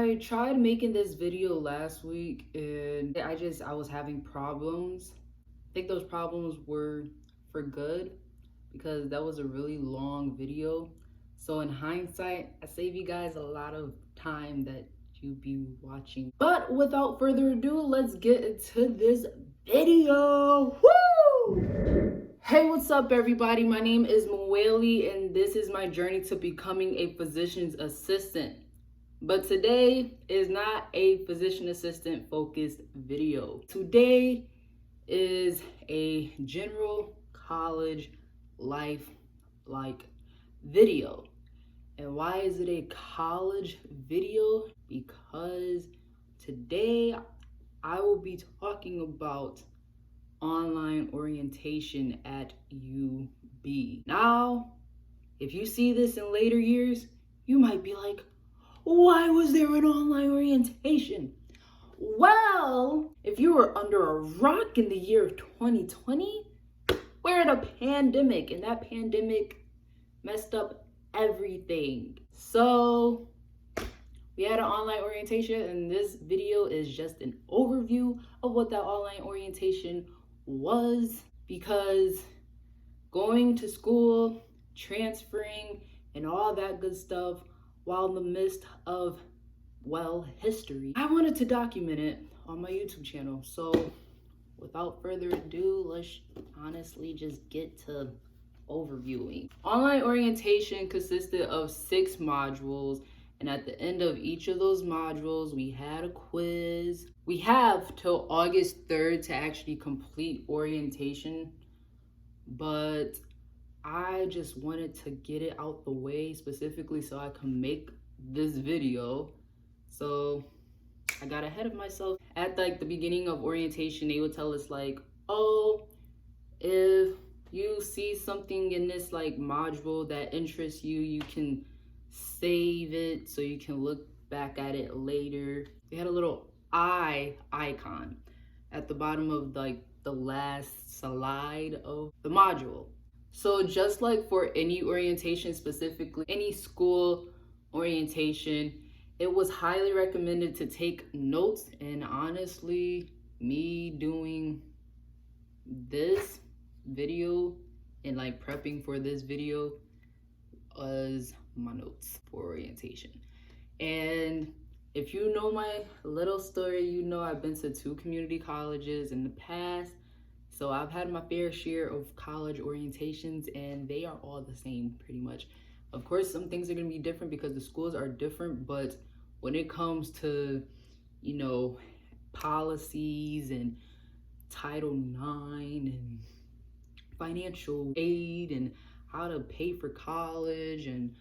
I tried making this video last week and I was having problems. I think those problems were for good because that was a really long video. So in hindsight, I save you guys a lot of time that you be watching. But without further ado, let's get into this video. Woo! Hey, what's up everybody? My name is Mweli and this is my journey to becoming a physician's assistant. But today is not a physician assistant focused video. Today is a general college life like video. And why is it a college video? Because today I will be talking about online orientation at UB. Now, if you see this in later years, you might be like, why was there an online orientation? Well, if you were under a rock in the year of 2020, we're in a pandemic and that pandemic messed up everything. So we had an online orientation and this video is just an overview of what that online orientation was, because going to school, transferring, and all that good stuff while in the midst of, well, history, I wanted to document it on my YouTube channel. So without further ado, let's honestly just get to overviewing. Online orientation consisted of 6 modules, and at the end of each of those modules, we had a quiz. We have till August 3rd to actually complete orientation, but I just wanted to get it out the way specifically so I can make this video. So I got ahead of myself. At like the beginning of orientation, they would tell us like, oh, if you see something in this like module that interests you, you can save it so you can look back at it later. They had a little eye icon at the bottom of like the last slide of the module. So just like for any orientation, specifically any school orientation, it was highly recommended to take notes. And honestly, me doing this video and like prepping for this video was my notes for orientation. And if you know my little story, you know I've been to 2 community colleges in the past. So I've had my fair share of college orientations and they are all the same pretty much. Of course, some things are gonna be different because the schools are different, but when it comes to, you know, policies and Title IX and financial aid and how to pay for college and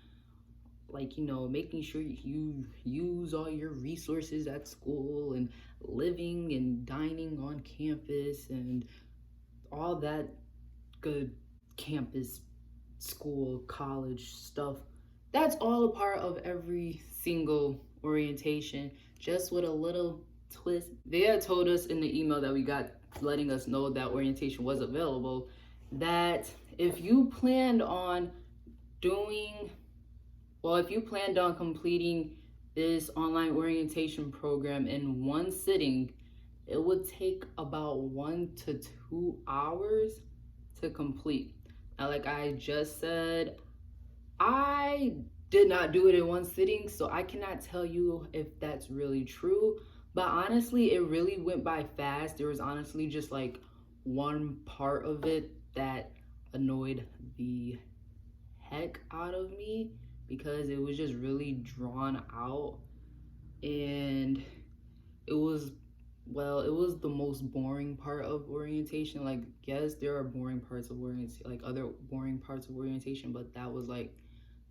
like, you know, making sure you use all your resources at school and living and dining on campus and all that good campus, school, college stuff. That's all a part of every single orientation, just with a little twist. They had told us in the email that we got letting us know that orientation was available, that if you planned on completing this online orientation program in one sitting, it would take about 1 to 2 hours to complete. Now, like I just said, I did not do it in one sitting, so I cannot tell you if that's really true. But honestly, it really went by fast. There was honestly just like one part of it that annoyed the heck out of me because it was just really drawn out, and it was the most boring part of orientation. Like, yes, there are boring parts of orientation, like other boring parts of orientation, but that was like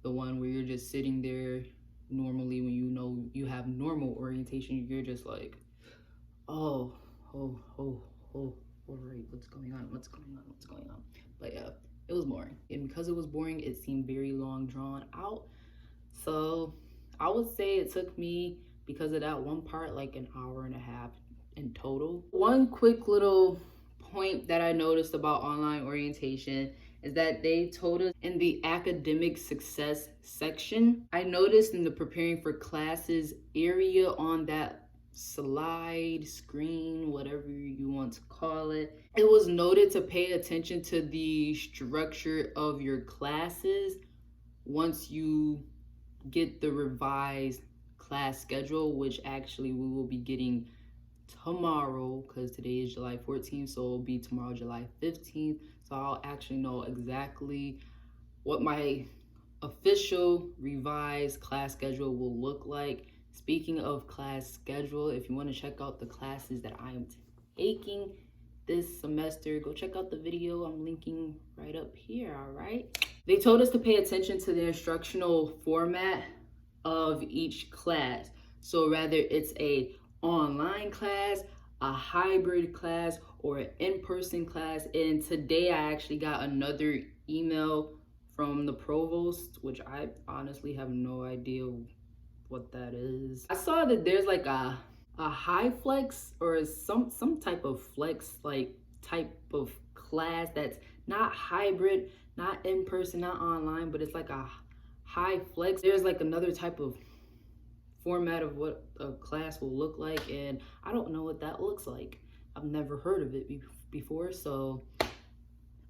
the one where you're just sitting there. Normally when you know you have normal orientation, you're just like, oh, all right, what's going on? But yeah, it was boring. And because it was boring, it seemed very long drawn out. So I would say it took me, because of that one part, like an hour and a half in total. One quick little point that I noticed about online orientation is that they told us in the academic success section, I noticed in the preparing for classes area on that slide, screen, whatever you want to call it, it was noted to pay attention to the structure of your classes once you get the revised class schedule, which actually we will be getting tomorrow because today is July 14th, so it'll be tomorrow, July 15th. So I'll actually know exactly what my official revised class schedule will look like. Speaking of class schedule, if you want to check out the classes that I am taking this semester, go check out the video I'm linking right up here, all right? They told us to pay attention to the instructional format of each class. So whether it's a online class, a hybrid class, or an in-person class. And today I actually got another email from the provost, which I honestly have no idea what that is. I saw that there's like a high flex or some type of flex like type of class that's not hybrid, not in person, not online, but it's like a high flex. There's like another type of format of what a class will look like, and I don't know what that looks like. I've never heard of it before, so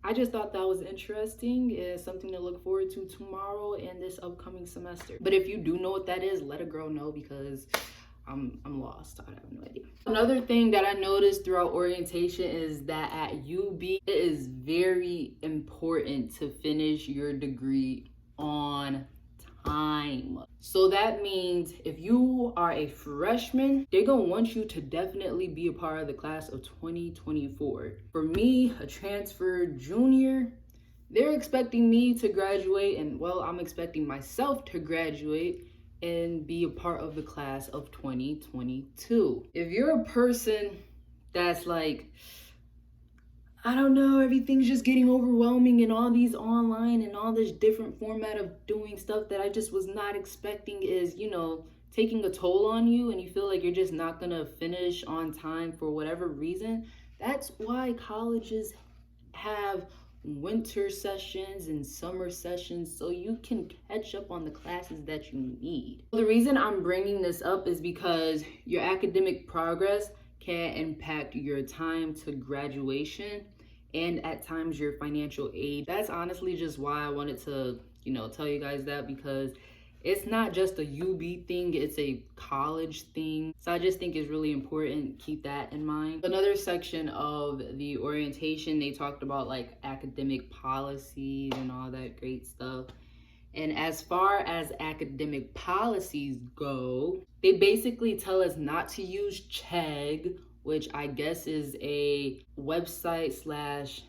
I just thought that was interesting. It's something to look forward to tomorrow and this upcoming semester. But if you do know what that is, let a girl know because I'm lost. I have no idea. Another thing that I noticed throughout orientation is that at UB, it is very important to finish your degree on time. So that means if you are a freshman, they're gonna want you to definitely be a part of the class of 2024. For me, a transfer junior, they're expecting me to graduate, and well, I'm expecting myself to graduate and be a part of the class of 2022. If you're a person that's like, I don't know, everything's just getting overwhelming and all these online and all this different format of doing stuff that I just was not expecting is, taking a toll on you, and you feel like you're just not gonna finish on time for whatever reason. That's why colleges have winter sessions and summer sessions so you can catch up on the classes that you need. The reason I'm bringing this up is because your academic progress can impact your time to graduation and at times your financial aid. That's honestly just why I wanted to, tell you guys that, because it's not just a UB thing, it's a college thing. So I just think it's really important, keep that in mind. Another section of the orientation, they talked about like academic policies and all that great stuff. And as far as academic policies go, they basically tell us not to use Chegg, which I guess is a website slash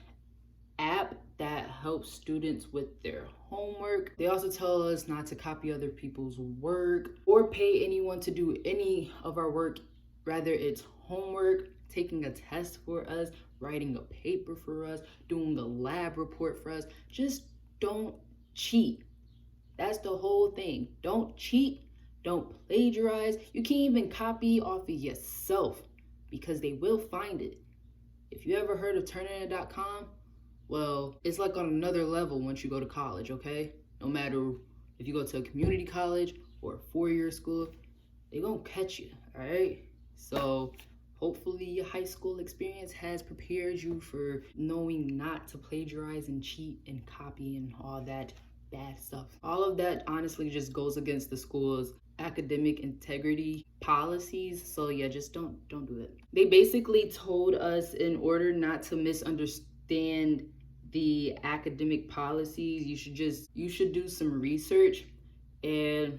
app that helps students with their homework. They also tell us not to copy other people's work or pay anyone to do any of our work, rather it's homework, taking a test for us, writing a paper for us, doing a lab report for us. Just don't cheat. That's the whole thing. Don't cheat, don't plagiarize. You can't even copy off of yourself because they will find it. If you ever heard of Turnitin.com, well, it's like on another level once you go to college, okay? No matter if you go to a community college or a four-year school, they gonna catch you, all right? So hopefully your high school experience has prepared you for knowing not to plagiarize and cheat and copy and all that bad stuff. All of that honestly just goes against the school's academic integrity policies. So yeah, just don't do it. They basically told us in order not to misunderstand the academic policies, you should do some research and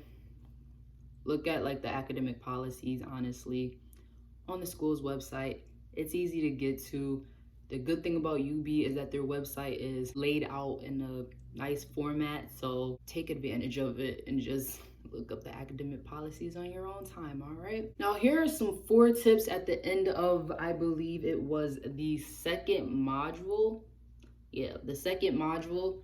look at like the academic policies honestly on the school's website. It's easy to get to. The good thing about UB is that their website is laid out in a nice format, so take advantage of it and just look up the academic policies on your own time, all right? Now, here are some 4 tips at the end of, I believe it was the second module. Yeah, the second module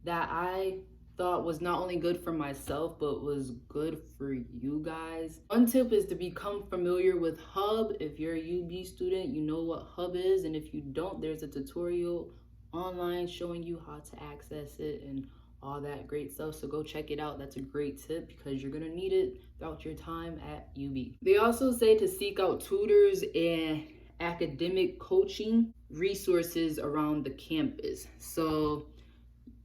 that I thought was not only good for myself, but was good for you guys. One tip is to become familiar with Hub. If you're a UB student, you know what Hub is, and if you don't, there's a tutorial online showing you how to access it and all that great stuff. So go check it out. That's a great tip because you're gonna need it throughout your time at UB. They also say to seek out tutors and academic coaching resources around the campus. So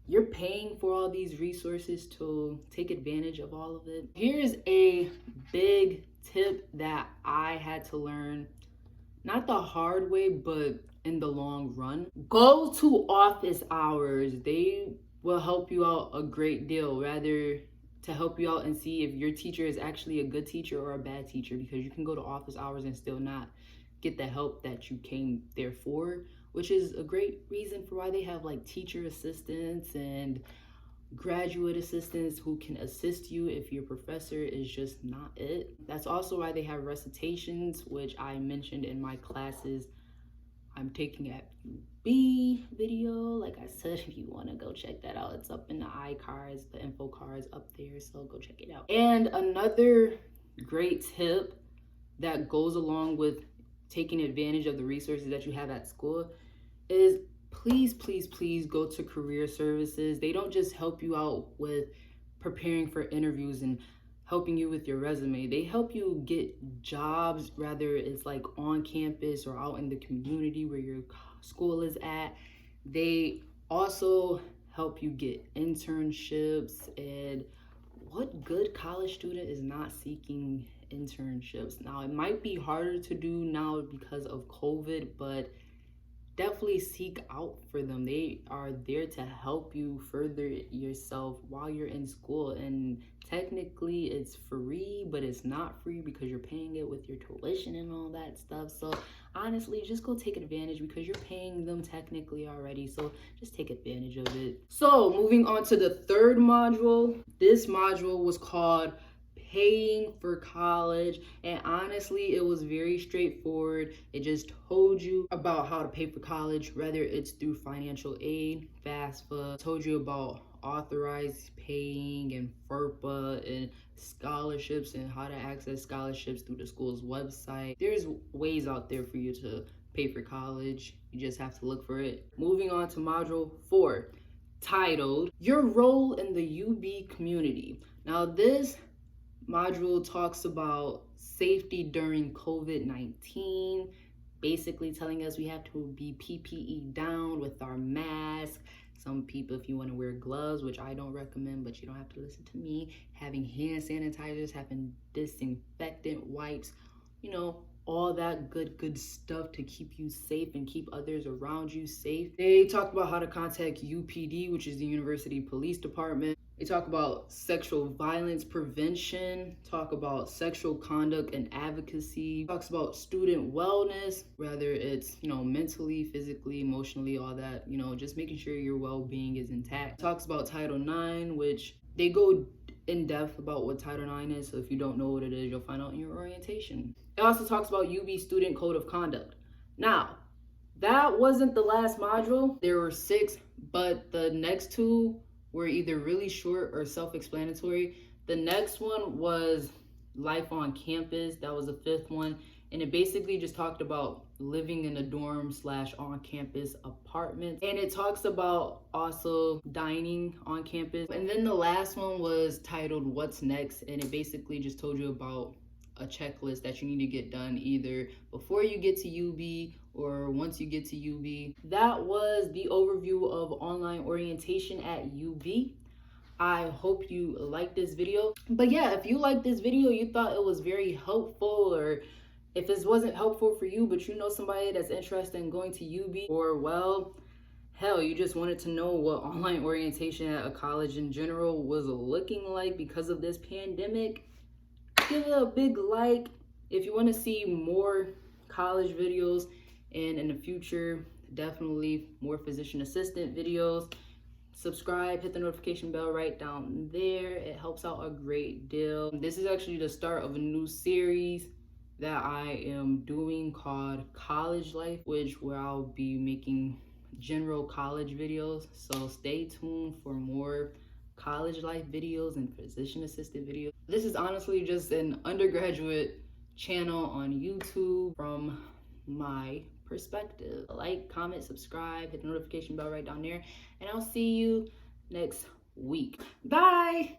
you're paying for all these resources to take advantage of all of it. Here's a big tip that I had to learn, not the hard way, but in the long run. Go to office hours. They will help you out a great deal, rather to help you out and see if your teacher is actually a good teacher or a bad teacher, because you can go to office hours and still not get the help that you came there for, which is a great reason for why they have like teacher assistants and graduate assistants who can assist you if your professor is just not it. That's also why they have recitations, which I mentioned in my classes I'm taking at UB video. Like I said, if you want to go check that out, it's up in the iCards, the info cards up there, so go check it out. And another great tip that goes along with taking advantage of the resources that you have at school is please go to career services. They don't just help you out with preparing for interviews and helping you with your resume. They help you get jobs, rather it's like on campus or out in the community where your school is at. They also help you get internships. And what good college student is not seeking internships? Now, it might be harder to do now because of COVID, but definitely seek out for them. They are there to help you further yourself while you're in school. And technically it's free, but it's not free because you're paying it with your tuition and all that stuff. So honestly, just go take advantage because you're paying them technically already. So just take advantage of it. So moving on to the third module. This module was called paying for college, and honestly it was very straightforward. It just told you about how to pay for college, whether it's through financial aid, FAFSA, told you about authorized paying and FERPA and scholarships and how to access scholarships through the school's website. There's ways out there for you to pay for college. You just have to look for it. Moving on to module 4, titled Your Role in the UB Community. Now this module talks about safety during COVID-19, basically telling us we have to be PPE down with our mask. Some people, if you want to wear gloves, which I don't recommend, but you don't have to listen to me, having hand sanitizers, having disinfectant wipes, you know, all that good stuff to keep you safe and keep others around you safe. They talk about how to contact UPD, which is the University Police Department. They talk about sexual violence prevention, talk about sexual conduct and advocacy, talks about student wellness, whether it's, mentally, physically, emotionally, all that, just making sure your well-being is intact. Talks about Title IX, which they go in depth about what Title IX is, so if you don't know what it is, you'll find out in your orientation. It also talks about UB Student Code of Conduct. Now, that wasn't the last module. There were 6, but the next 2 were either really short or self-explanatory. The next one was life on campus. That was the 5th one. And it basically just talked about living in a dorm / on campus apartment. And it talks about also dining on campus. And then the last one was titled What's Next? And it basically just told you about a checklist that you need to get done either before you get to UB or once you get to UB. That was the overview of online orientation at UB. I hope you liked this video. But yeah, if you liked this video, you thought it was very helpful, or if this wasn't helpful for you, but you know somebody that's interested in going to UB, or well, hell, you just wanted to know what online orientation at a college in general was looking like because of this pandemic, give it a big like. If you want to see more college videos, and in the future, definitely more physician assistant videos, subscribe, hit the notification bell right down there. It helps out a great deal. This is actually the start of a new series that I am doing called College Life, where I'll be making general college videos. So stay tuned for more college life videos and physician assisted videos. This is honestly just an undergraduate channel on YouTube from my perspective. Like, comment, subscribe, hit the notification bell right down there, and I'll see you next week. Bye.